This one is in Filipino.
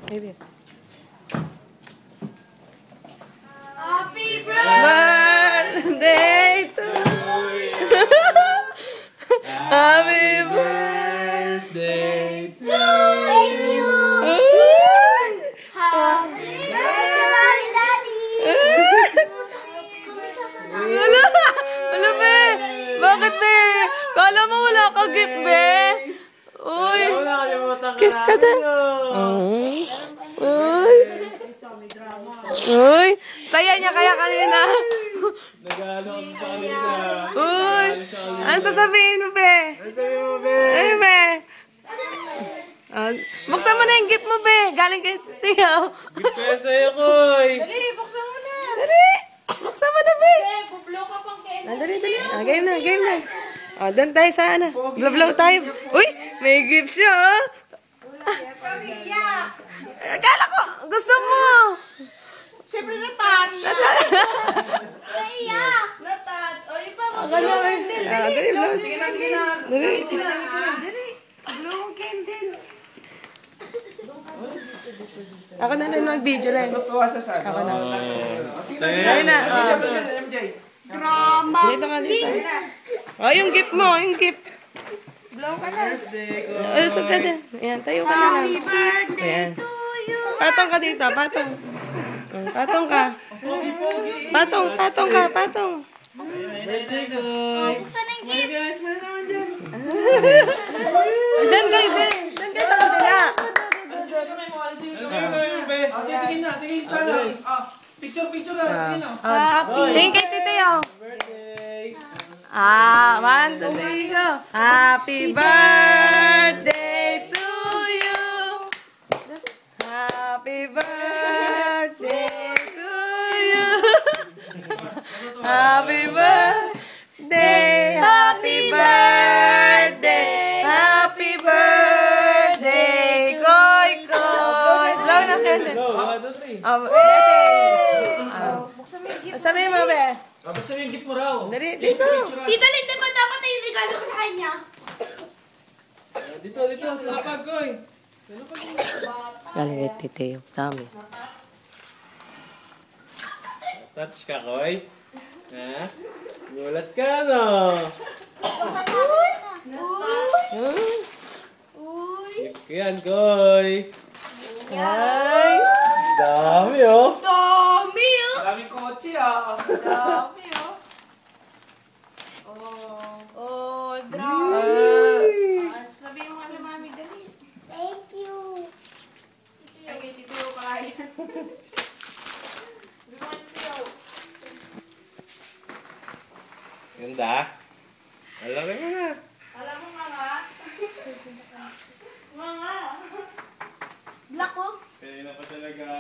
Maybe. Happy birthday Birthday to you. Happy birthday to you. Happy birthday, Daddy. Wala, be. Bakit, be? Kala mo wala ka gift, be. Uy. Kiss ka din. Uy. Uy. Saya niya kaya kanina. Nag-ano ako sa kanina. Uy. Ano sasabihin mo, be? Ano sabi mo, be? Ay, be. Buksan mo na yung gift mo, be. Galing kay Tiyo. Gift ko yan sa'yo, Koy. Dali, buksan mo na. Dali. Buksan mo na, be. Bublo ka pang kaya. Dali. Game na, game na. Doon tayo sa ano. Blow tayo. Uy, may gift siya, oh. Akala ko, gusto mo. Siyempre na-touch. Na-touch. O, iba mo. Akala ko. Dali, blow. Sige na. Dali. Blow ang candle. Ako na lang mag-video lang. Ako na. Sige na. Drama. Dito ka, dito. Oh, yung gift mo, yung gift. Blow ka na. Usap ka din. Ayan, tayo ka na lang. Happy birthday Ayan. to you. Patong ka dito, patong. Patong ka. Patong. Birthday, Koy. Buksan na yung gift. Guys, may naman dyan. Diyan kayo, be. Diyan kayo sa kabila. Tingin na, tingin sana. Picture na, tingin na. Tingin kay Tito Yo. Birthday. 1, 2, 3, go. Happy birthday to you. Happy birthday to you. Happy birthday. Happy birthday. Happy birthday. Koy. Blow na candle. Sabihin mo, be. Basta yung gift mo raw. Dali, dito. Tita Linda, ba dapat ay regalo ko sa kanya? Dito, sa lapag, Koy. Galing kay Tito Yo, sa amin. Touch ka, Koy. Ha? Gulat ka, no? Uy. Gift ko yan, Koy. Ay! Dami, oh. Dami, oh. Daming kotse, ah. Dami, oh. Oh, drama. Sabihin mo nga na, Mami, dali. Thank you. Okay, Tito Yo pa yan. Ganda. Alam mo na.